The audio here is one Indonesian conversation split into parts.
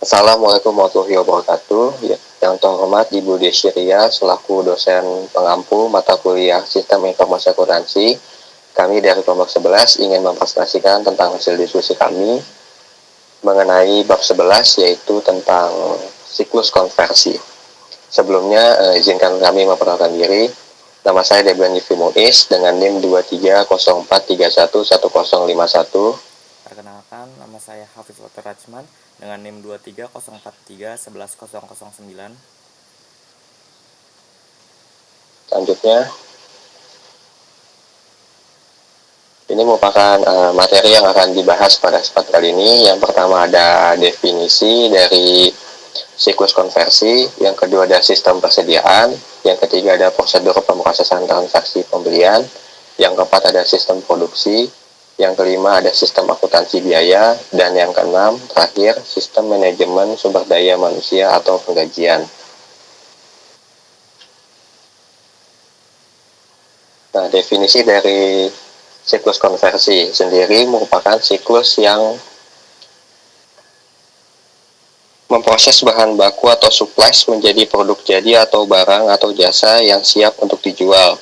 Assalamualaikum warahmatullahi wabarakatuh. Ya, yang terhormat Ibu Desy Ria selaku dosen pengampu mata kuliah Sistem Informasi Akuntansi. Kami dari kelompok 11 ingin mempresentasikan tentang hasil diskusi kami mengenai bab 11 yaitu tentang siklus konversi. Sebelumnya izinkan kami memperkenalkan diri. Nama saya Debian Yifri Muiz dengan NIM 2304311051. Perkenalkan, nama saya Hafiz Water Rajman dengan NIM 2304311009. Selanjutnya, ini merupakan materi yang akan dibahas pada kesempatan kali ini. Yang pertama ada definisi dari siklus konversi, yang kedua ada sistem persediaan, yang ketiga ada prosedur pemrosesan transaksi pembelian, yang keempat ada sistem produksi, yang kelima ada sistem akuntansi biaya, dan yang keenam terakhir sistem manajemen sumber daya manusia atau penggajian. Nah, definisi dari siklus konversi sendiri merupakan siklus yang memproses bahan baku atau supplies menjadi produk jadi atau barang atau jasa yang siap untuk dijual.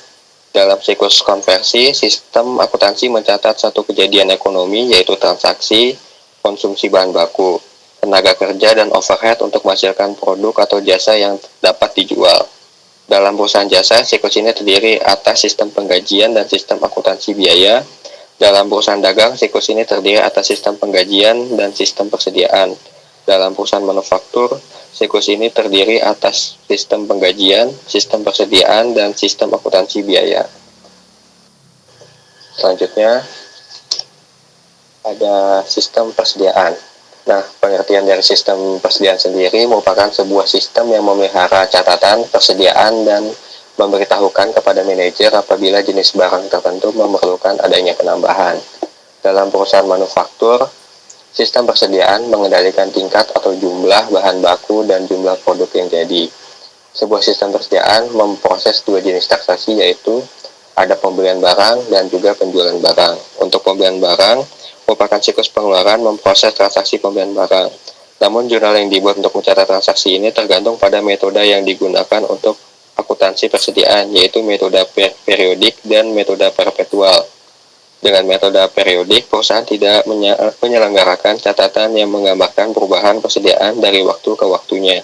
Dalam siklus konversi, sistem akuntansi mencatat satu kejadian ekonomi yaitu transaksi, konsumsi bahan baku, tenaga kerja dan overhead untuk menghasilkan produk atau jasa yang dapat dijual. Dalam perusahaan jasa, siklus ini terdiri atas sistem penggajian dan sistem akuntansi biaya. Dalam perusahaan dagang, siklus ini terdiri atas sistem penggajian dan sistem persediaan. Dalam perusahaan manufaktur, siklus ini terdiri atas sistem penggajian, sistem persediaan, dan sistem akuntansi biaya. Selanjutnya, ada sistem persediaan. Nah, pengertian dari sistem persediaan sendiri merupakan sebuah sistem yang memelihara catatan, persediaan, dan memberitahukan kepada manajer apabila jenis barang tertentu memerlukan adanya penambahan. Dalam perusahaan manufaktur, sistem persediaan mengendalikan tingkat atau jumlah bahan baku dan jumlah produk yang jadi. Sebuah sistem persediaan memproses dua jenis transaksi yaitu ada pembelian barang dan juga penjualan barang. Untuk pembelian barang, merupakan siklus pengeluaran memproses transaksi pembelian barang. Namun jurnal yang dibuat untuk mencatat transaksi ini tergantung pada metode yang digunakan untuk akuntansi persediaan, yaitu metode periodik dan metode perpetual. Dengan metode periodik, perusahaan tidak menyelenggarakan catatan yang menggambarkan perubahan persediaan dari waktu ke waktunya.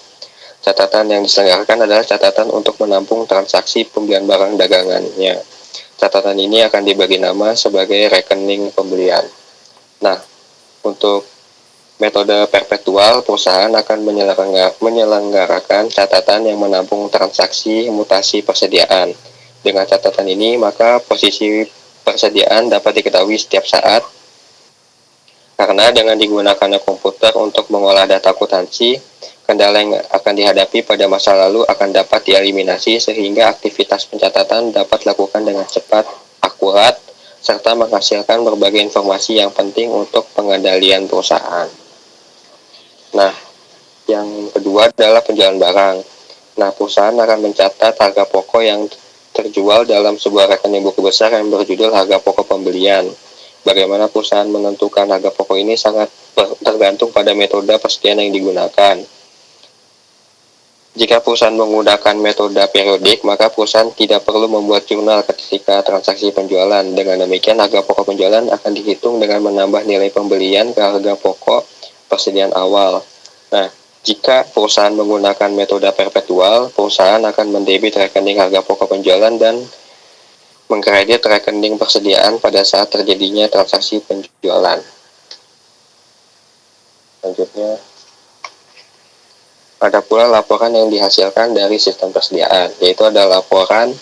Catatan yang diselenggarakan adalah catatan untuk menampung transaksi pembelian barang dagangannya. Catatan ini akan dibagi nama sebagai rekening pembelian. Nah, untuk metode perpetual, perusahaan akan menyelenggarakan catatan yang menampung transaksi mutasi persediaan. Dengan catatan ini, maka posisi persediaan dapat diketahui setiap saat, karena dengan digunakannya komputer untuk mengolah data akuntansi, kendala yang akan dihadapi pada masa lalu akan dapat dieliminasi sehingga aktivitas pencatatan dapat dilakukan dengan cepat, akurat, serta menghasilkan berbagai informasi yang penting untuk pengendalian perusahaan. Nah, yang kedua adalah penjualan barang. Nah, perusahaan akan mencatat harga pokok yang terjual dalam sebuah rekening buku besar yang berjudul harga pokok pembelian. Bagaimana perusahaan menentukan harga pokok ini sangat tergantung pada metode persediaan yang digunakan. Jika perusahaan menggunakan metode periodik, maka perusahaan tidak perlu membuat jurnal ketika transaksi penjualan. Dengan demikian, harga pokok penjualan akan dihitung dengan menambah nilai pembelian ke harga pokok persediaan awal. Nah, jika perusahaan menggunakan metode perpetual, perusahaan akan mendebit rekening harga pokok penjualan dan mengkredit rekening persediaan pada saat terjadinya transaksi penjualan. Selanjutnya, ada pula laporan yang dihasilkan dari sistem persediaan, yaitu ada laporan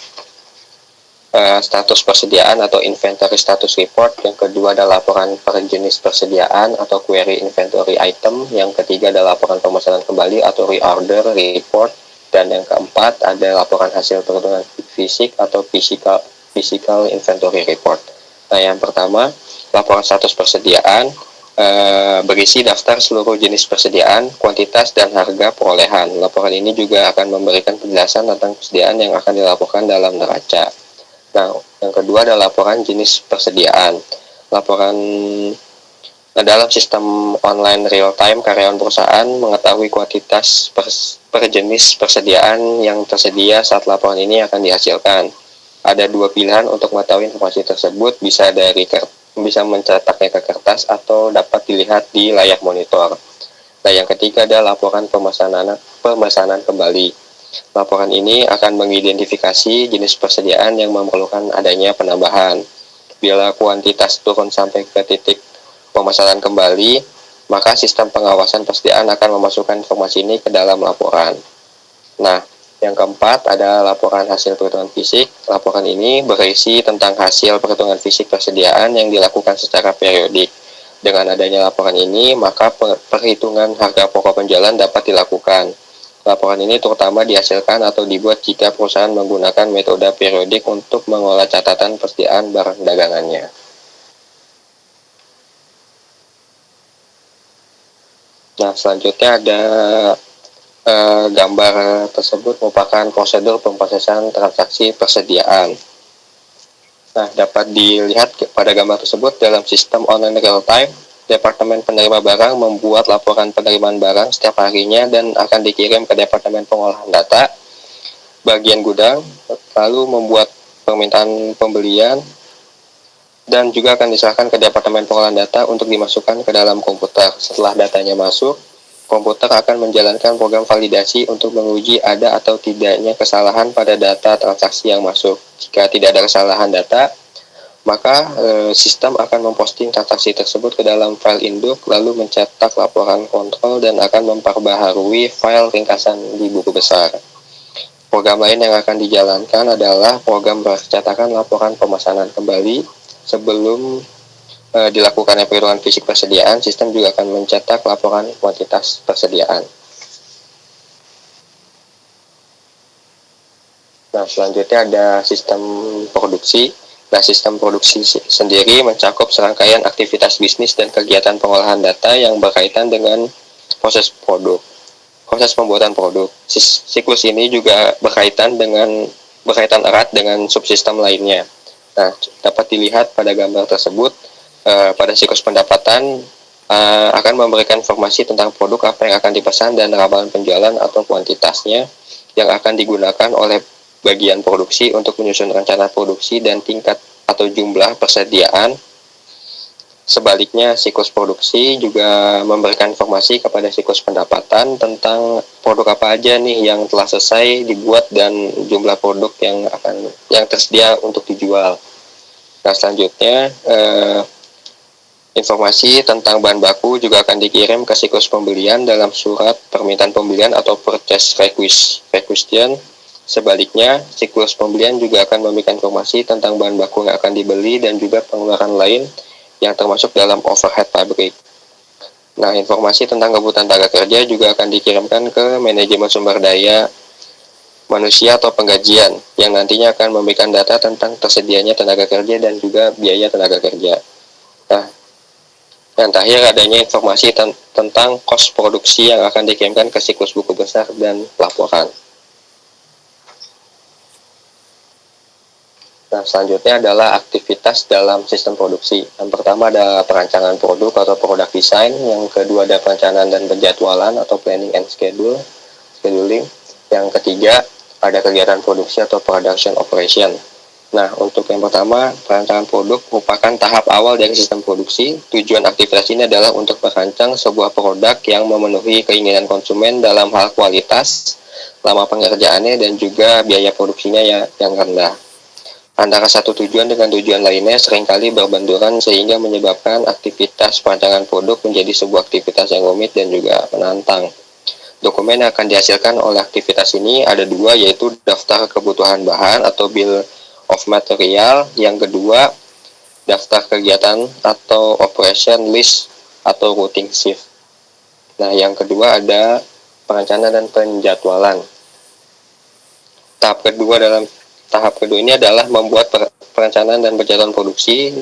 status persediaan atau inventory status report. Yang kedua ada laporan per jenis persediaan atau query inventory item. Yang ketiga ada laporan pemesanan kembali atau reorder report. Dan yang keempat ada laporan hasil perhitungan fisik atau physical inventory report. Nah, yang pertama, laporan status persediaan berisi daftar seluruh jenis persediaan, kuantitas, dan harga perolehan. Laporan ini juga akan memberikan penjelasan tentang persediaan yang akan dilaporkan dalam neraca. Nah, yang kedua adalah laporan jenis persediaan. Laporan Nah, dalam sistem online real time, karyawan perusahaan mengetahui kuantitas per jenis persediaan yang tersedia saat laporan ini akan dihasilkan. Ada dua pilihan untuk mengetahui informasi tersebut, bisa mencetaknya ke kertas atau dapat dilihat di layar monitor. Nah, yang ketiga adalah laporan pemesanan kembali. Laporan ini akan mengidentifikasi jenis persediaan yang memerlukan adanya penambahan. Bila kuantitas turun sampai ke titik pemesanan kembali, maka sistem pengawasan persediaan akan memasukkan informasi ini ke dalam laporan. Nah, yang keempat ada laporan hasil perhitungan fisik. Laporan ini berisi tentang hasil perhitungan fisik persediaan yang dilakukan secara periodik. Dengan adanya laporan ini, maka perhitungan harga pokok penjualan dapat dilakukan. Laporan ini terutama dihasilkan atau dibuat jika perusahaan menggunakan metode periodik untuk mengolah catatan persediaan barang dagangannya. Nah, selanjutnya ada gambar tersebut merupakan prosedur pemrosesan transaksi persediaan. Nah, dapat dilihat pada gambar tersebut dalam sistem online real time, Departemen Penerima Barang membuat laporan penerimaan barang setiap harinya dan akan dikirim ke Departemen Pengolahan Data, bagian gudang, lalu membuat permintaan pembelian, dan juga akan diserahkan ke Departemen Pengolahan Data untuk dimasukkan ke dalam komputer. Setelah datanya masuk, komputer akan menjalankan program validasi untuk menguji ada atau tidaknya kesalahan pada data transaksi yang masuk. Jika tidak ada kesalahan data, maka sistem akan memposting transaksi tersebut ke dalam file induk, lalu mencetak laporan kontrol dan akan memperbaharui file ringkasan di buku besar. Program lain yang akan dijalankan adalah program percetakan laporan pemesanan kembali. Sebelum dilakukannya perhitungan fisik persediaan, sistem juga akan mencetak laporan kuantitas persediaan. Nah, selanjutnya ada sistem produksi. Nah, sistem produksi sendiri mencakup serangkaian aktivitas bisnis dan kegiatan pengolahan data yang berkaitan dengan proses pembuatan produk. Siklus ini juga berkaitan erat dengan subsistem lainnya. Nah, dapat dilihat pada gambar tersebut, pada siklus pendapatan akan memberikan informasi tentang produk apa yang akan dipesan dan ramalan penjualan atau kuantitasnya yang akan digunakan oleh bagian produksi untuk menyusun rencana produksi dan tingkat atau jumlah persediaan. Sebaliknya, siklus produksi juga memberikan informasi kepada siklus pendapatan tentang produk apa aja nih yang telah selesai dibuat dan jumlah produk yang tersedia untuk dijual. Nah, selanjutnya informasi tentang bahan baku juga akan dikirim ke siklus pembelian dalam surat permintaan pembelian atau purchase requisition. Sebaliknya, siklus pembelian juga akan memberikan informasi tentang bahan baku yang akan dibeli dan juga pengeluaran lain yang termasuk dalam overhead pabrik. Nah, informasi tentang kebutuhan tenaga kerja juga akan dikirimkan ke manajemen sumber daya manusia atau penggajian yang nantinya akan memberikan data tentang tersedianya tenaga kerja dan juga biaya tenaga kerja. Nah, yang terakhir adanya informasi tentang kos produksi yang akan dikirimkan ke siklus buku besar dan laporan. Nah, selanjutnya adalah aktivitas dalam sistem produksi. Yang pertama ada perancangan produk atau product design. Yang kedua ada perencanaan dan penjadwalan atau planning and scheduling. Yang ketiga ada kegiatan produksi atau production operation. Nah, untuk yang pertama, perancangan produk merupakan tahap awal dari sistem produksi. Tujuan aktivitas ini adalah untuk merancang sebuah produk yang memenuhi keinginan konsumen dalam hal kualitas, lama pengerjaannya, dan juga biaya produksinya yang rendah. Antara satu tujuan dengan tujuan lainnya seringkali berbenturan sehingga menyebabkan aktivitas perancangan produk menjadi sebuah aktivitas yang rumit dan juga menantang. Dokumen yang akan dihasilkan oleh aktivitas ini ada dua, yaitu daftar kebutuhan bahan atau bill of material. Yang kedua, daftar kegiatan atau operation list atau routing shift. Nah, yang kedua ada perencanaan dan penjadwalan. Tahap kedua ini adalah membuat perencanaan dan penjadwalan produksi.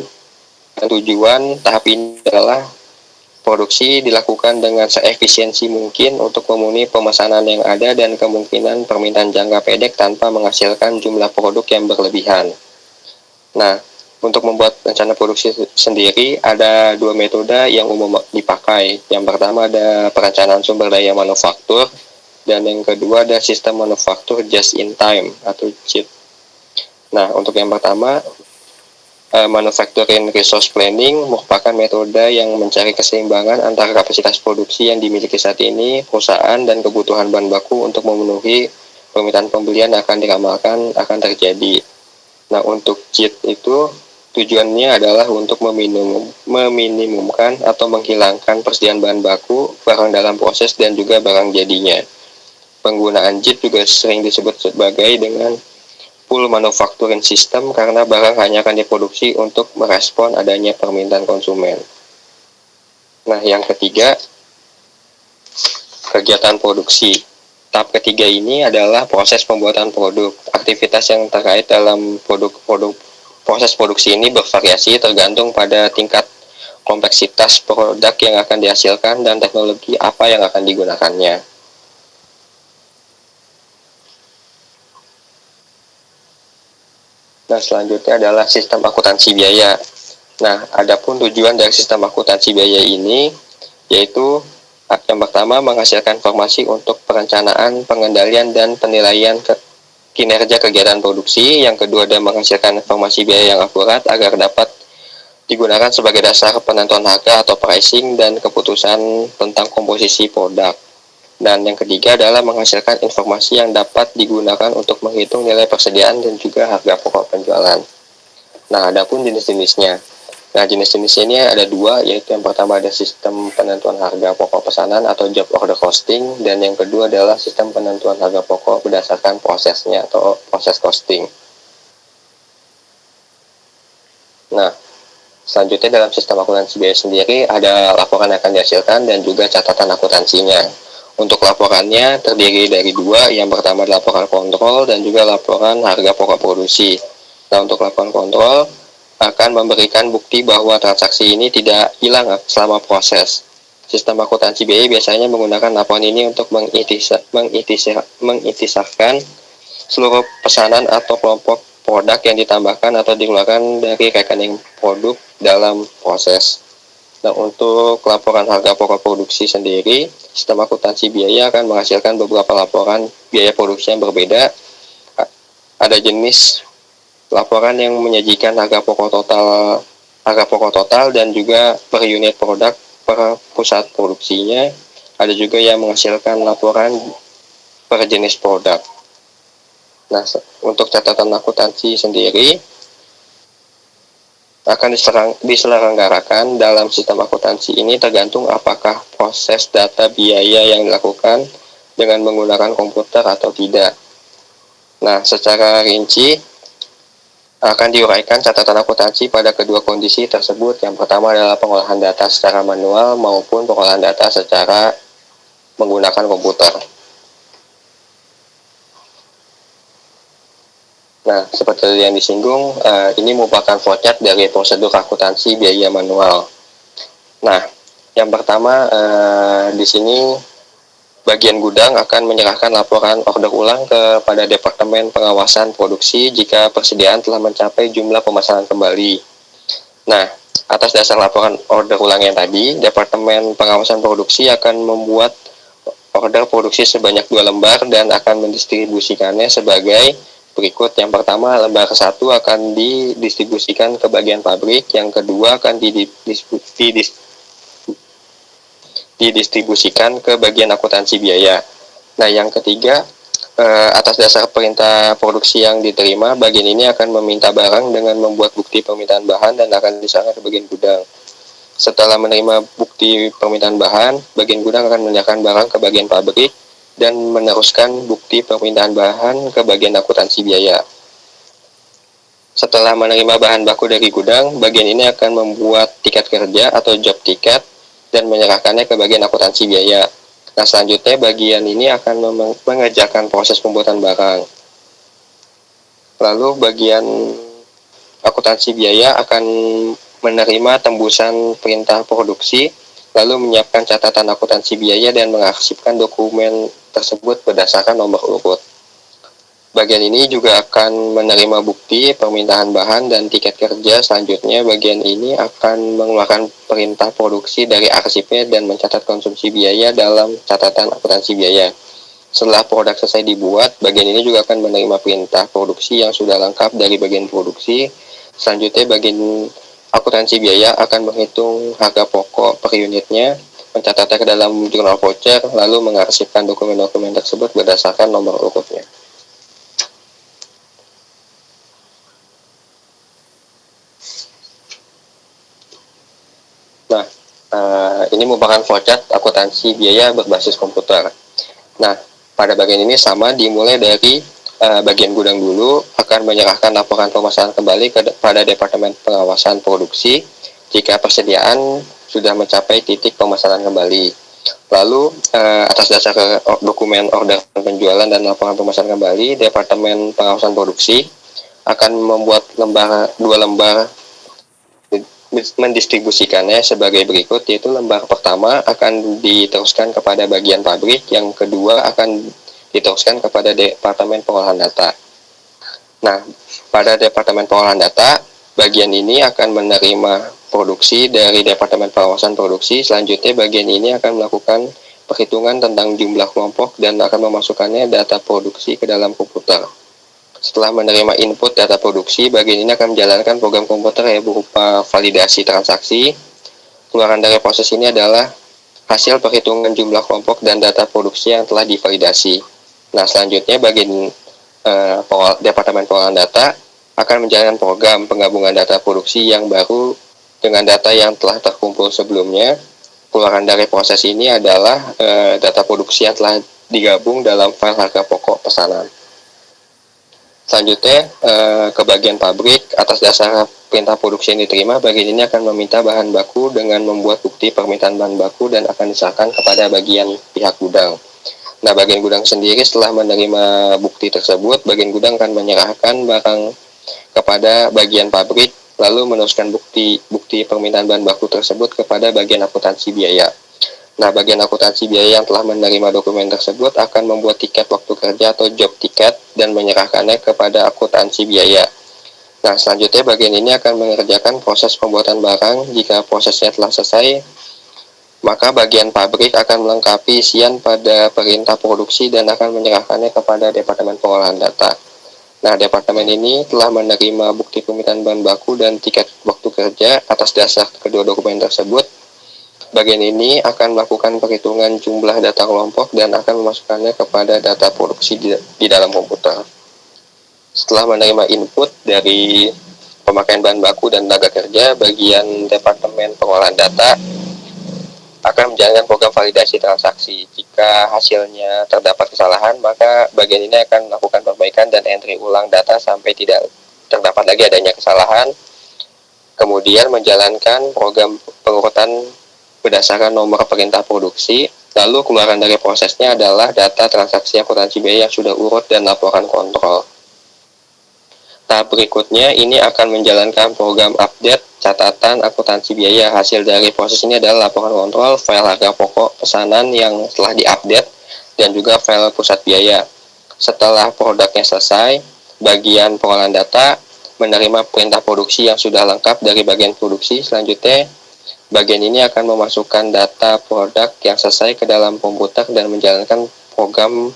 Dan tujuan tahap ini adalah produksi dilakukan dengan seefisiensi mungkin untuk memenuhi pemesanan yang ada dan kemungkinan permintaan jangka pendek tanpa menghasilkan jumlah produk yang berlebihan. Nah, Untuk membuat rencana produksi sendiri, ada dua metode yang umum dipakai. Yang pertama ada perencanaan sumber daya manufaktur, dan yang kedua ada sistem manufaktur just in time atau JIT. Nah, untuk yang pertama, manufacturing resource planning merupakan metode yang mencari keseimbangan antara kapasitas produksi yang dimiliki saat ini perusahaan dan kebutuhan bahan baku untuk memenuhi permintaan pembelian yang akan diramalkan akan terjadi. Nah, untuk JIT itu tujuannya adalah untuk meminimumkan atau menghilangkan persediaan bahan baku, barang dalam proses, dan juga barang jadinya. Penggunaan JIT juga sering disebut sebagai dengan full manufacturing system karena barang hanya akan diproduksi untuk merespon adanya permintaan konsumen. Nah, yang ketiga, kegiatan produksi. Tahap ketiga ini adalah proses pembuatan produk. Aktivitas yang terkait dalam proses produksi ini bervariasi tergantung pada tingkat kompleksitas produk yang akan dihasilkan dan teknologi apa yang akan digunakannya. Nah, selanjutnya adalah sistem akuntansi biaya. Nah, adapun tujuan dari sistem akuntansi biaya ini yaitu yang pertama menghasilkan informasi untuk perencanaan, pengendalian, dan penilaian kinerja kegiatan produksi. Yang kedua adalah menghasilkan informasi biaya yang akurat agar dapat digunakan sebagai dasar penentuan harga atau pricing dan keputusan tentang komposisi produk. Dan yang ketiga adalah menghasilkan informasi yang dapat digunakan untuk menghitung nilai persediaan dan juga harga pokok penjualan. Nah, adapun jenis-jenisnya. Nah, jenis-jenisnya ini ada dua, yaitu yang pertama ada sistem penentuan harga pokok pesanan atau job order costing, dan yang kedua adalah sistem penentuan harga pokok berdasarkan prosesnya atau proses costing. Nah, selanjutnya dalam sistem akuntansi biaya sendiri ada laporan yang akan dihasilkan dan juga catatan akuntansinya. Untuk laporannya terdiri dari dua, yang pertama laporan kontrol dan juga laporan harga pokok produksi. Nah, untuk laporan kontrol akan memberikan bukti bahwa transaksi ini tidak hilang selama proses. Sistem akuntansi biaya biasanya menggunakan laporan ini untuk mengitisahkan seluruh pesanan atau kelompok produk yang ditambahkan atau dikeluarkan dari rekening produk dalam proses. Nah, untuk laporan harga pokok produksi sendiri, sistem akuntansi biaya akan menghasilkan beberapa laporan biaya produksi yang berbeda. Ada jenis laporan yang menyajikan harga pokok total dan juga per unit produk per pusat produksinya. Ada juga yang menghasilkan laporan per jenis produk. Nah, untuk catatan akuntansi sendiri akan diselenggarakan dalam sistem akuntansi ini tergantung apakah proses data biaya yang dilakukan dengan menggunakan komputer atau tidak. Nah, secara rinci akan diuraikan catatan akuntansi pada kedua kondisi tersebut. Yang pertama adalah pengolahan data secara manual maupun pengolahan data secara menggunakan komputer. Nah, seperti yang disinggung, ini merupakan flowchart dari prosedur akuntansi biaya manual. Nah, yang pertama di sini bagian gudang akan menyerahkan laporan order ulang kepada Departemen Pengawasan Produksi jika persediaan telah mencapai jumlah pemesanan kembali. Nah, atas dasar laporan order ulang yang tadi, Departemen Pengawasan Produksi akan membuat order produksi sebanyak 2 lembar dan akan mendistribusikannya sebagai berikut. Yang pertama, lembar 1 akan didistribusikan ke bagian pabrik, yang kedua akan didistribusikan ke bagian akuntansi biaya. Nah, yang ketiga, atas dasar perintah produksi yang diterima, bagian ini akan meminta barang dengan membuat bukti permintaan bahan dan akan diserahkan ke bagian gudang. Setelah menerima bukti permintaan bahan, bagian gudang akan menyerahkan barang ke bagian pabrik dan meneruskan bukti permintaan bahan ke bagian akuntansi biaya. Setelah menerima bahan baku dari gudang, bagian ini akan membuat tiket kerja atau job ticket dan menyerahkannya ke bagian akuntansi biaya. Nah, selanjutnya bagian ini akan mengerjakan proses pembuatan barang. Lalu bagian akuntansi biaya akan menerima tembusan perintah produksi, lalu menyiapkan catatan akuntansi biaya dan mengarsipkan dokumen tersebut berdasarkan nomor urut. Bagian ini juga akan menerima bukti permintaan bahan dan tiket kerja. Selanjutnya, bagian ini akan mengeluarkan perintah produksi dari arsipnya dan mencatat konsumsi biaya dalam catatan akuntansi biaya. Setelah produk selesai dibuat, bagian ini juga akan menerima perintah produksi yang sudah lengkap dari bagian produksi. Selanjutnya, bagian akuntansi biaya akan menghitung harga pokok per unitnya, mencatatnya ke dalam jurnal voucher, lalu mengarsipkan dokumen-dokumen tersebut berdasarkan nomor urutnya. Nah, ini merupakan flowchart akuntansi biaya berbasis komputer. Nah, pada bagian ini sama dimulai dari bagian gudang dulu, akan menyerahkan laporan pemasaran kembali pada Departemen Pengawasan Produksi jika persediaan sudah mencapai titik pemasaran kembali. Lalu, atas dasar dokumen order penjualan dan laporan pemasaran kembali, Departemen Pengawasan Produksi akan membuat dua lembar mendistribusikannya sebagai berikut, yaitu lembar pertama akan diteruskan kepada bagian pabrik, yang kedua akan diteruskan kepada Departemen Pengolahan Data. Nah, pada Departemen Pengolahan Data, bagian ini akan menerima produksi dari Departemen Pengawasan Produksi. Selanjutnya, bagian ini akan melakukan perhitungan tentang jumlah kelompok dan akan memasukkannya data produksi ke dalam komputer. Setelah menerima input data produksi, bagian ini akan menjalankan program komputer yang berupa validasi transaksi. Keluaran dari proses ini adalah hasil perhitungan jumlah kelompok dan data produksi yang telah divalidasi. Nah, selanjutnya bagian Departemen Pengolahan Data akan menjalankan program penggabungan data produksi yang baru dengan data yang telah terkumpul sebelumnya. Keluaran dari proses ini adalah data produksi yang telah digabung dalam file harga pokok pesanan. Selanjutnya, ke bagian pabrik. Atas dasar perintah produksi yang diterima, bagian ini akan meminta bahan baku dengan membuat bukti permintaan bahan baku dan akan diserahkan kepada bagian pihak gudang. Nah, bagian gudang sendiri setelah menerima bukti tersebut, bagian gudang akan menyerahkan barang kepada bagian pabrik, lalu meneruskan bukti permintaan bahan baku tersebut kepada bagian akuntansi biaya. Nah, bagian akuntansi biaya yang telah menerima dokumen tersebut akan membuat tiket waktu kerja atau job ticket dan menyerahkannya kepada akuntansi biaya. Nah, selanjutnya bagian ini akan mengerjakan proses pembuatan barang. Jika prosesnya telah selesai, maka bagian pabrik akan melengkapi isian pada perintah produksi dan akan menyerahkannya kepada Departemen Pengolahan Data. Nah, departemen ini telah menerima bukti permintaan bahan baku dan tiket waktu kerja. Atas dasar kedua dokumen tersebut, bagian ini akan melakukan perhitungan jumlah data kelompok dan akan memasukkannya kepada data produksi di dalam komputer. Setelah menerima input dari pemakaian bahan baku dan tenaga kerja, bagian Departemen Pengolahan Data akan menjalankan program validasi transaksi. Jika hasilnya terdapat kesalahan, maka bagian ini akan melakukan perbaikan dan entry ulang data sampai tidak terdapat lagi adanya kesalahan. Kemudian menjalankan program pengurutan berdasarkan nomor perintah produksi. Lalu keluaran dari prosesnya adalah data transaksi akuntansi biaya yang sudah urut dan laporan kontrol. Tahap berikutnya ini akan menjalankan program update catatan akuntansi biaya. Hasil dari proses ini adalah laporan kontrol, file harga pokok pesanan yang telah diupdate, dan juga file pusat biaya. Setelah produknya selesai, bagian pengolahan data menerima perintah produksi yang sudah lengkap dari bagian produksi. Selanjutnya, bagian ini akan memasukkan data produk yang selesai ke dalam komputer dan menjalankan program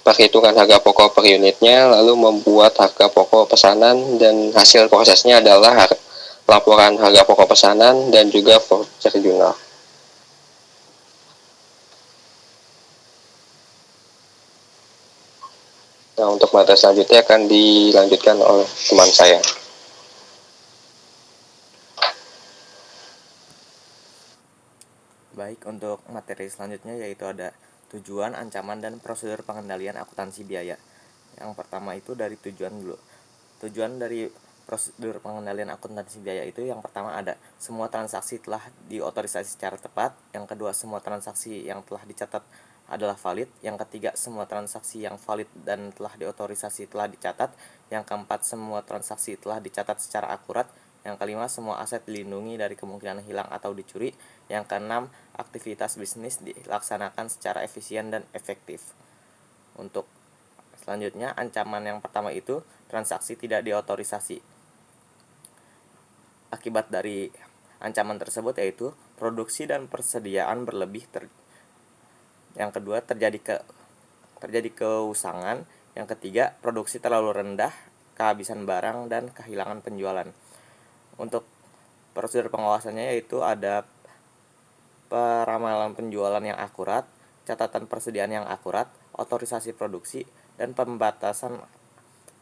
perhitungan harga pokok per unitnya, lalu membuat harga pokok pesanan, dan hasil prosesnya adalah laporan harga pokok pesanan dan juga voucher jurnal. Nah, untuk materi selanjutnya akan dilanjutkan oleh teman saya. Baik, untuk materi selanjutnya yaitu ada tujuan, ancaman, dan prosedur pengendalian akuntansi biaya. Yang pertama itu dari tujuan dulu. Tujuan dari prosedur pengendalian akuntansi biaya itu yang pertama ada semua transaksi telah diotorisasi secara tepat. Yang kedua, semua transaksi yang telah dicatat adalah valid. Yang ketiga, semua transaksi yang valid dan telah diotorisasi telah dicatat. Yang keempat, semua transaksi telah dicatat secara akurat. Yang kelima, semua aset dilindungi dari kemungkinan hilang atau dicuri. Yang keenam, aktivitas bisnis dilaksanakan secara efisien dan efektif. Untuk Selanjutnya, ancaman yang pertama itu transaksi tidak diotorisasi. Akibat dari ancaman tersebut yaitu produksi dan persediaan berlebih. Yang kedua, terjadi keusangan. Yang ketiga, produksi terlalu rendah, kehabisan barang, dan kehilangan penjualan. Untuk prosedur pengawasannya yaitu ada peramalan penjualan yang akurat, catatan persediaan yang akurat, otorisasi produksi, dan pembatasan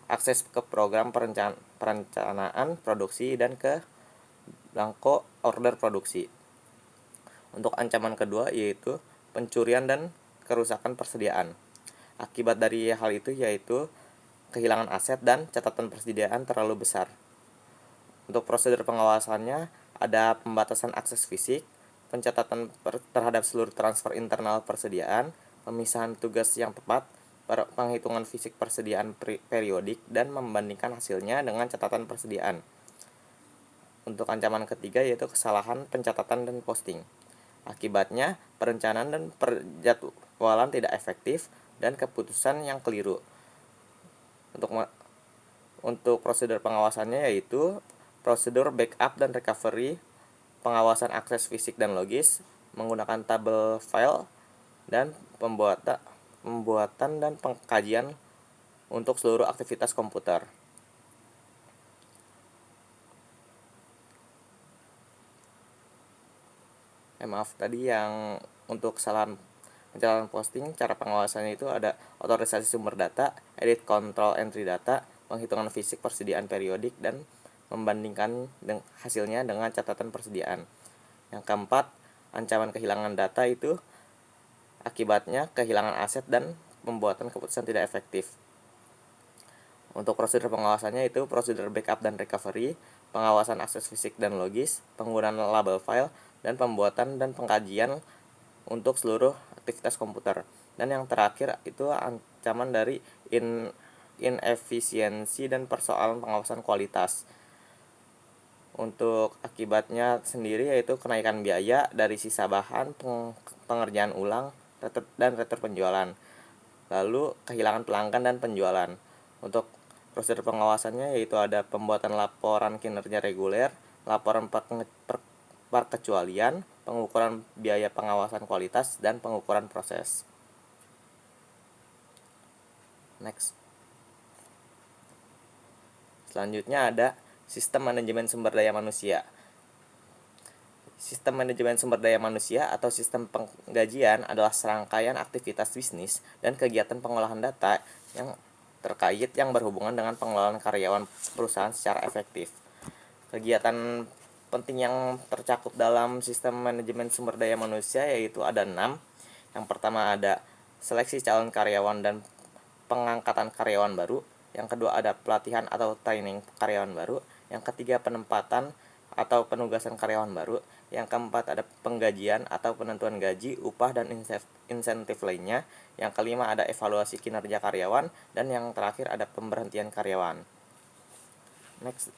akses ke program perencanaan produksi dan ke blanko order produksi. Untuk ancaman kedua yaitu pencurian dan kerusakan persediaan. Akibat dari hal itu yaitu kehilangan aset dan catatan persediaan terlalu besar. Untuk prosedur pengawasannya ada pembatasan akses fisik, pencatatan terhadap seluruh transfer internal persediaan, pemisahan tugas yang tepat, penghitungan fisik persediaan periodik, dan membandingkan hasilnya dengan catatan persediaan. Untuk ancaman ketiga yaitu kesalahan pencatatan dan posting. Akibatnya perencanaan dan perjadwalan tidak efektif dan keputusan yang keliru. Untuk prosedur pengawasannya yaitu prosedur backup dan recovery, pengawasan akses fisik dan logis, menggunakan tabel file, dan pembuatan dan pengkajian untuk seluruh aktivitas komputer. Tadi yang untuk kesalahan pencatatan posting, cara pengawasannya itu ada otorisasi sumber data, edit control entry data, penghitungan fisik persediaan periodik, dan membandingkan hasilnya dengan catatan persediaan. Yang keempat, ancaman kehilangan data itu akibatnya kehilangan aset dan pembuatan keputusan tidak efektif. Untuk prosedur pengawasannya itu prosedur backup dan recovery, pengawasan akses fisik dan logis, penggunaan label file, dan pembuatan dan pengkajian untuk seluruh aktivitas komputer. Dan yang terakhir itu ancaman dari inefisiensi dan persoalan pengawasan kualitas. Untuk akibatnya sendiri yaitu kenaikan biaya dari sisa bahan, pengerjaan ulang, dan retur penjualan. Lalu kehilangan pelanggan dan penjualan. Untuk prosedur pengawasannya yaitu ada pembuatan laporan kinerja reguler, laporan perkecualian, pengukuran biaya pengawasan kualitas, dan pengukuran proses. Next. Selanjutnya ada sistem manajemen sumber daya manusia. Sistem manajemen sumber daya manusia atau sistem penggajian adalah serangkaian aktivitas bisnis dan kegiatan pengolahan data yang terkait yang berhubungan dengan pengelolaan karyawan perusahaan secara efektif. Kegiatan penting yang tercakup dalam sistem manajemen sumber daya manusia yaitu ada 6. Yang pertama ada seleksi calon karyawan dan pengangkatan karyawan baru. Yang kedua ada pelatihan atau training karyawan baru. Yang ketiga penempatan atau penugasan karyawan baru. Yang keempat ada penggajian atau penentuan gaji, upah, dan insentif lainnya. Yang kelima ada evaluasi kinerja karyawan. Dan yang terakhir ada pemberhentian karyawan. Next.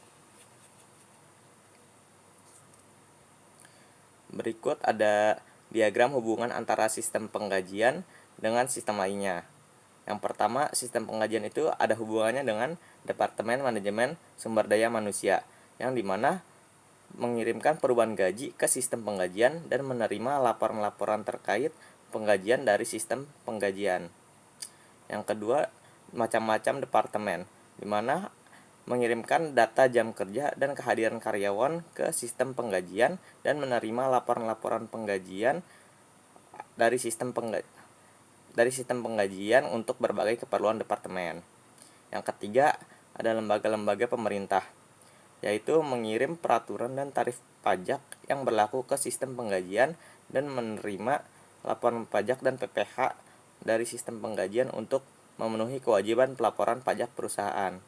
Berikut ada diagram hubungan antara sistem penggajian dengan sistem lainnya. Yang pertama, sistem penggajian itu ada hubungannya dengan Departemen Manajemen Sumber Daya Manusia, yang dimana mengirimkan perubahan gaji ke sistem penggajian dan menerima laporan-laporan terkait penggajian dari sistem penggajian. Yang kedua, macam-macam departemen, dimana mengirimkan data jam kerja dan kehadiran karyawan ke sistem penggajian dan menerima laporan-laporan penggajian dari sistem penggajian untuk berbagai keperluan departemen. Yang ketiga, ada lembaga-lembaga pemerintah, yaitu mengirim peraturan dan tarif pajak yang berlaku ke sistem penggajian dan menerima laporan pajak dan PPh dari sistem penggajian untuk memenuhi kewajiban pelaporan pajak perusahaan.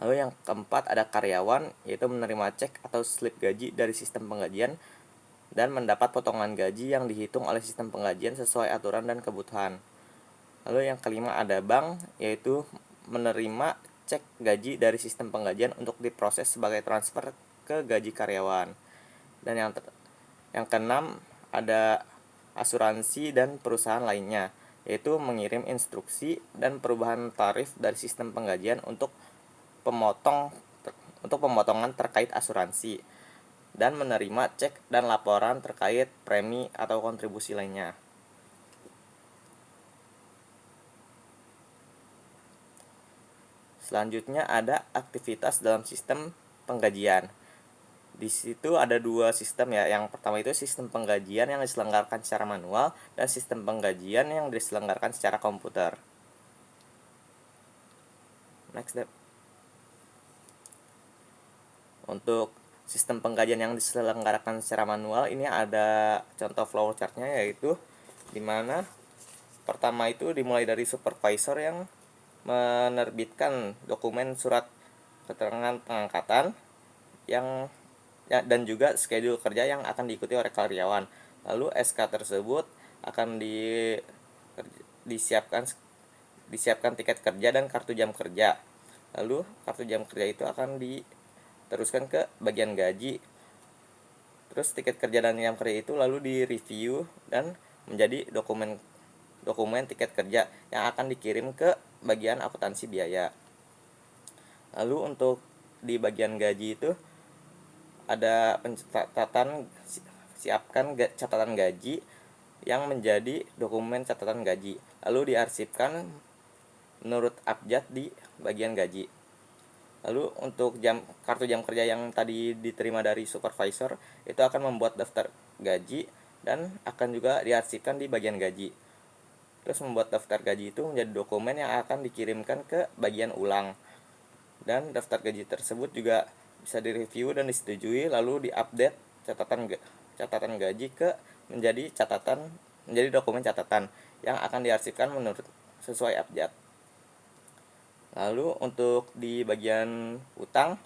Lalu yang keempat ada karyawan, yaitu menerima cek atau slip gaji dari sistem penggajian dan mendapat potongan gaji yang dihitung oleh sistem penggajian sesuai aturan dan kebutuhan. Lalu yang kelima ada bank, yaitu menerima cek gaji dari sistem penggajian untuk diproses sebagai transfer ke gaji karyawan. Dan yang keenam ada asuransi dan perusahaan lainnya, yaitu mengirim instruksi dan perubahan tarif dari sistem penggajian untuk pemotongan terkait asuransi, dan menerima cek dan laporan terkait premi atau kontribusi lainnya. Selanjutnya ada aktivitas dalam sistem penggajian. Di situ ada dua sistem ya. Yang pertama itu sistem penggajian yang diselenggarakan secara manual dan sistem penggajian yang diselenggarakan secara komputer. Next step. Untuk sistem penggajian yang diselenggarakan secara manual ini ada contoh flowchartnya, yaitu dimana pertama itu dimulai dari supervisor yang menerbitkan dokumen surat keterangan pengangkatan dan juga schedule kerja yang akan diikuti oleh karyawan. Lalu SK tersebut akan disiapkan tiket kerja dan kartu jam kerja. Lalu kartu jam kerja itu akan diteruskan ke bagian gaji. Terus tiket kerja dan jam kerja itu lalu direview dan menjadi dokumen tiket kerja yang akan dikirim ke bagian akuntansi biaya. Lalu untuk di bagian gaji itu ada siapkan catatan gaji yang menjadi dokumen catatan gaji, lalu diarsipkan menurut abjad di bagian gaji. Lalu untuk kartu jam kerja yang tadi diterima dari supervisor itu akan membuat daftar gaji dan akan juga diarsipkan di bagian gaji. Terus membuat daftar gaji itu menjadi dokumen yang akan dikirimkan ke bagian ulang. Dan daftar gaji tersebut juga bisa direview dan disetujui, lalu diupdate catatan gaji menjadi dokumen catatan yang akan diarsipkan menurut sesuai abjad. Lalu untuk di bagian utang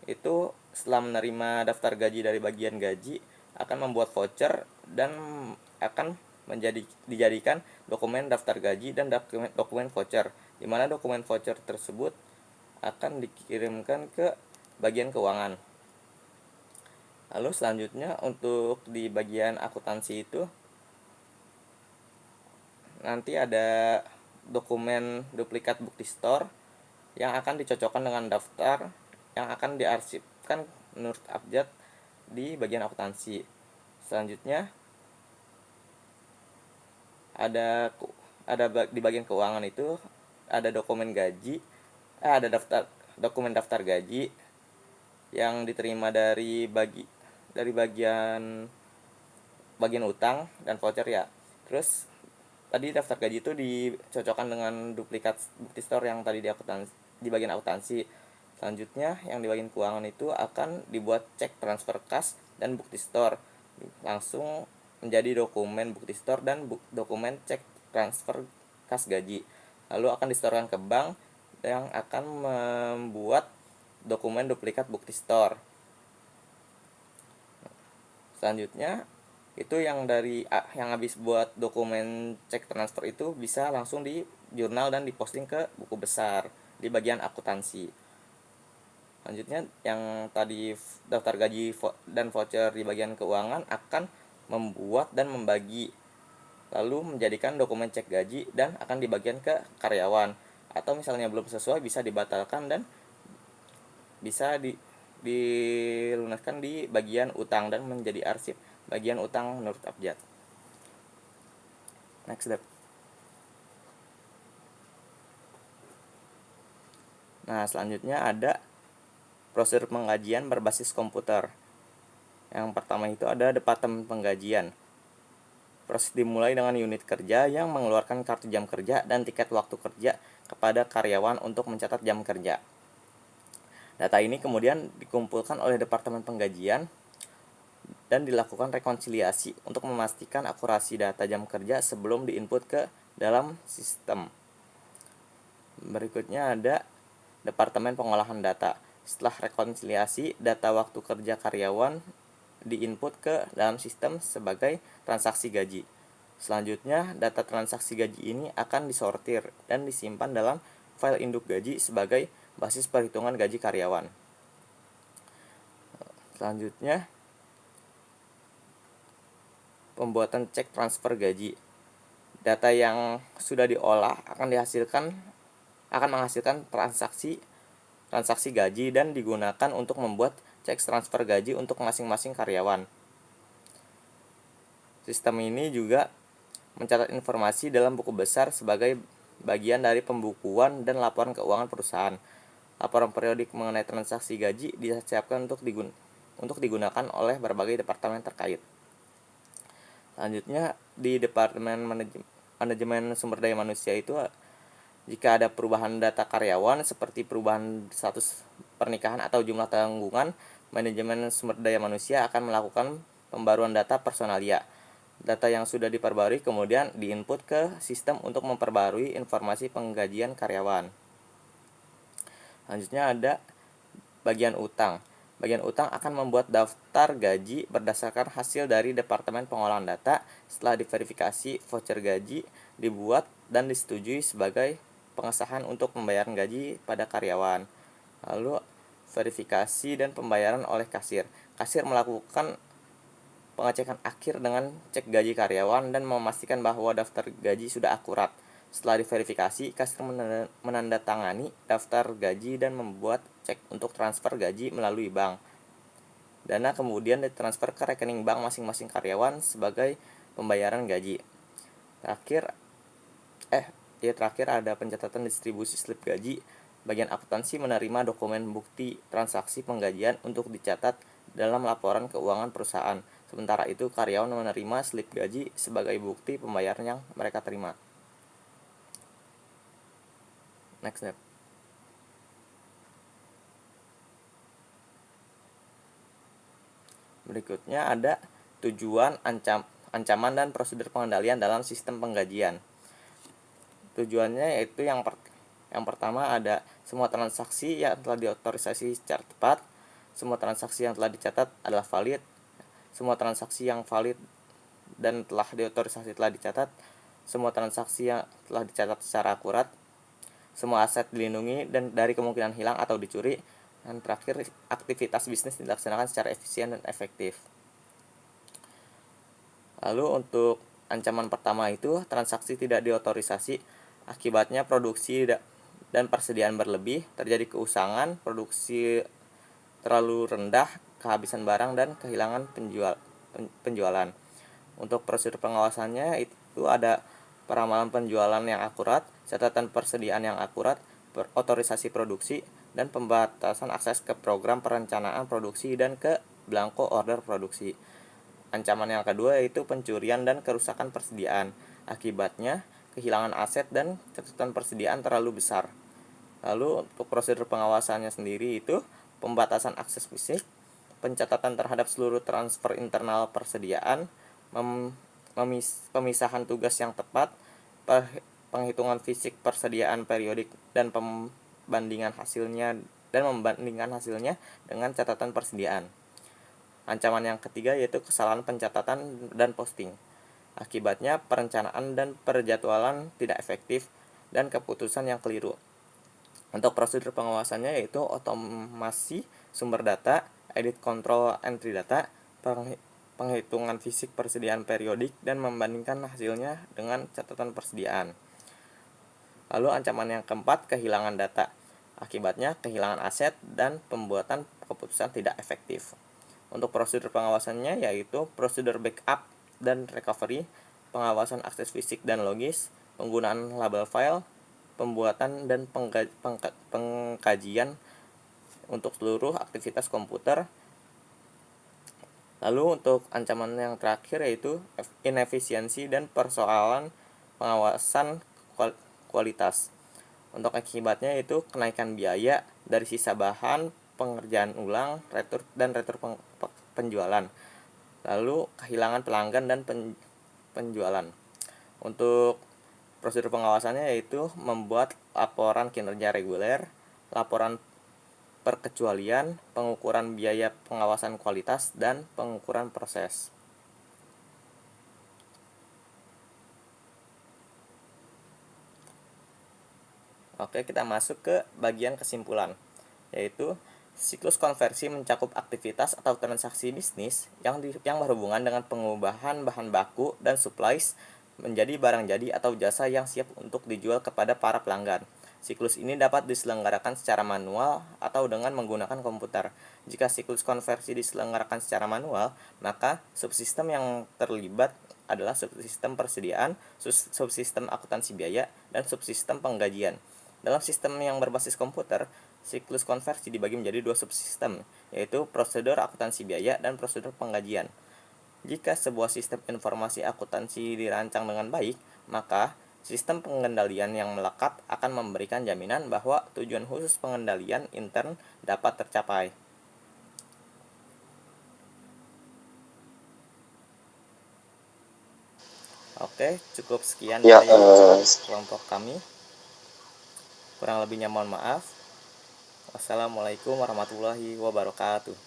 itu setelah menerima daftar gaji dari bagian gaji akan membuat voucher dan akan dijadikan dokumen daftar gaji dan dokumen voucher, di mana dokumen voucher tersebut akan dikirimkan ke bagian keuangan. Lalu selanjutnya untuk di bagian akuntansi itu nanti ada dokumen duplikat bukti store yang akan dicocokkan dengan daftar yang akan diarsipkan menurut abjad di bagian akuntansi. Selanjutnya ada di bagian keuangan itu ada dokumen gaji, ada dokumen daftar gaji yang diterima dari bagian utang dan voucher ya. Terus tadi daftar gaji itu dicocokkan dengan duplikat bukti store yang tadi di bagian akuntansi. Selanjutnya yang di bagian keuangan itu akan dibuat cek transfer kas dan bukti store langsung menjadi dokumen bukti store dan dokumen cek transfer kas gaji. Lalu akan disetorkan ke bank yang akan membuat dokumen duplikat bukti store. Selanjutnya itu yang habis buat dokumen cek transfer itu bisa langsung di jurnal dan diposting ke buku besar di bagian akuntansi. Selanjutnya yang tadi daftar gaji dan voucher di bagian keuangan akan membuat dan membagi, lalu menjadikan dokumen cek gaji dan akan dibagikan ke karyawan, atau misalnya belum sesuai bisa dibatalkan dan bisa dilunaskan di bagian utang dan menjadi arsip bagian utang menurut abjad. Next step. Nah, selanjutnya ada prosedur penggajian berbasis komputer. Yang pertama itu ada departemen penggajian. Proses dimulai dengan unit kerja yang mengeluarkan kartu jam kerja dan tiket waktu kerja kepada karyawan untuk mencatat jam kerja. Data ini kemudian dikumpulkan oleh departemen penggajian dan dilakukan rekonsiliasi untuk memastikan akurasi data jam kerja sebelum diinput ke dalam sistem. Berikutnya ada departemen pengolahan data. Setelah rekonsiliasi, data waktu kerja karyawan diinput ke dalam sistem sebagai transaksi gaji. Selanjutnya, data transaksi gaji ini akan disortir dan disimpan dalam file induk gaji sebagai basis perhitungan gaji karyawan. Selanjutnya, pembuatan cek transfer gaji. Data yang sudah diolah akan menghasilkan transaksi gaji dan digunakan untuk membuat cek transfer gaji untuk masing-masing karyawan. Sistem ini juga mencatat informasi dalam buku besar sebagai bagian dari pembukuan dan laporan keuangan perusahaan. Laporan periodik mengenai transaksi gaji disiapkan untuk digunakan oleh berbagai departemen terkait. Selanjutnya di Departemen Manajemen Sumber Daya Manusia itu, jika ada perubahan data karyawan seperti perubahan status pernikahan atau jumlah tanggungan, manajemen sumber daya manusia akan melakukan pembaruan data personalia. Data yang sudah diperbarui kemudian diinput ke sistem untuk memperbarui informasi penggajian karyawan. Selanjutnya ada bagian utang. Bagian utang akan membuat daftar gaji berdasarkan hasil dari Departemen Pengolahan Data. Setelah diverifikasi, voucher gaji dibuat dan disetujui sebagai pengesahan untuk pembayaran gaji pada karyawan. Lalu verifikasi dan pembayaran oleh kasir. Kasir melakukan pengecekan akhir dengan cek gaji karyawan dan memastikan bahwa daftar gaji sudah akurat. Setelah diverifikasi, kasir menandatangani daftar gaji dan membuat cek untuk transfer gaji melalui bank. Dana kemudian ditransfer ke rekening bank masing-masing karyawan sebagai pembayaran gaji. Terakhir ada pencatatan distribusi slip gaji. Bagian akuntansi menerima dokumen bukti transaksi penggajian untuk dicatat dalam laporan keuangan perusahaan. Sementara itu, karyawan menerima slip gaji sebagai bukti pembayaran yang mereka terima. Next step. Berikutnya ada tujuan, ancaman, dan prosedur pengendalian dalam sistem penggajian. Tujuannya yaitu yang pertama ada semua transaksi yang telah diotorisasi secara tepat, semua transaksi yang telah dicatat adalah valid, semua transaksi yang valid dan telah diotorisasi telah dicatat, semua transaksi yang telah dicatat secara akurat, semua aset dilindungi dan dari kemungkinan hilang atau dicuri, dan terakhir aktivitas bisnis dilaksanakan secara efisien dan efektif. Lalu untuk ancaman pertama itu transaksi tidak diotorisasi. Akibatnya produksi dan persediaan berlebih, terjadi keusangan, produksi terlalu rendah, kehabisan barang, dan kehilangan penjualan. Untuk prosedur pengawasannya itu ada peramalan penjualan yang akurat, catatan persediaan yang akurat, otorisasi produksi, dan pembatasan akses ke program perencanaan produksi dan ke blanko order produksi. Ancaman yang kedua yaitu pencurian dan kerusakan persediaan. Akibatnya kehilangan aset dan catatan persediaan terlalu besar. Lalu untuk prosedur pengawasannya sendiri itu pembatasan akses fisik, pencatatan terhadap seluruh transfer internal persediaan, pemisahan tugas yang tepat, penghitungan fisik persediaan periodik dan membandingkan hasilnya dengan catatan persediaan. Ancaman yang ketiga yaitu kesalahan pencatatan dan posting. Akibatnya perencanaan dan perjadwalan tidak efektif dan keputusan yang keliru. Untuk prosedur pengawasannya yaitu otomasi sumber data, edit control entry data, penghitungan fisik persediaan periodik, dan membandingkan hasilnya dengan catatan persediaan. Lalu ancaman yang keempat, kehilangan data. Akibatnya kehilangan aset dan pembuatan keputusan tidak efektif. Untuk prosedur pengawasannya yaitu prosedur backup dan recovery, pengawasan akses fisik dan logis, penggunaan label file, pembuatan dan pengkajian untuk seluruh aktivitas komputer. Lalu untuk ancaman yang terakhir yaitu inefisiensi dan persoalan pengawasan kualitas. Untuk akibatnya itu kenaikan biaya dari sisa bahan, pengerjaan ulang, retur penjualan. Lalu kehilangan pelanggan dan penjualan. Untuk prosedur pengawasannya yaitu membuat laporan kinerja reguler, laporan perkecualian, pengukuran biaya pengawasan kualitas, dan pengukuran proses. Oke, kita masuk ke bagian kesimpulan, yaitu siklus konversi mencakup aktivitas atau transaksi bisnis yang berhubungan dengan pengubahan bahan baku dan supplies menjadi barang jadi atau jasa yang siap untuk dijual kepada para pelanggan. Siklus ini dapat diselenggarakan secara manual atau dengan menggunakan komputer. Jika siklus konversi diselenggarakan secara manual, maka subsistem yang terlibat adalah subsistem persediaan, subsistem akuntansi biaya, dan subsistem penggajian. Dalam sistem yang berbasis komputer, siklus konversi dibagi menjadi dua subsistem, yaitu prosedur akuntansi biaya dan prosedur penggajian. Jika sebuah sistem informasi akuntansi dirancang dengan baik, maka sistem pengendalian yang melekat akan memberikan jaminan bahwa tujuan khusus pengendalian intern dapat tercapai. Oke, cukup sekian Ya, dari kelompok kami. Kurang lebihnya mohon maaf. Wassalamualaikum warahmatullahi wabarakatuh.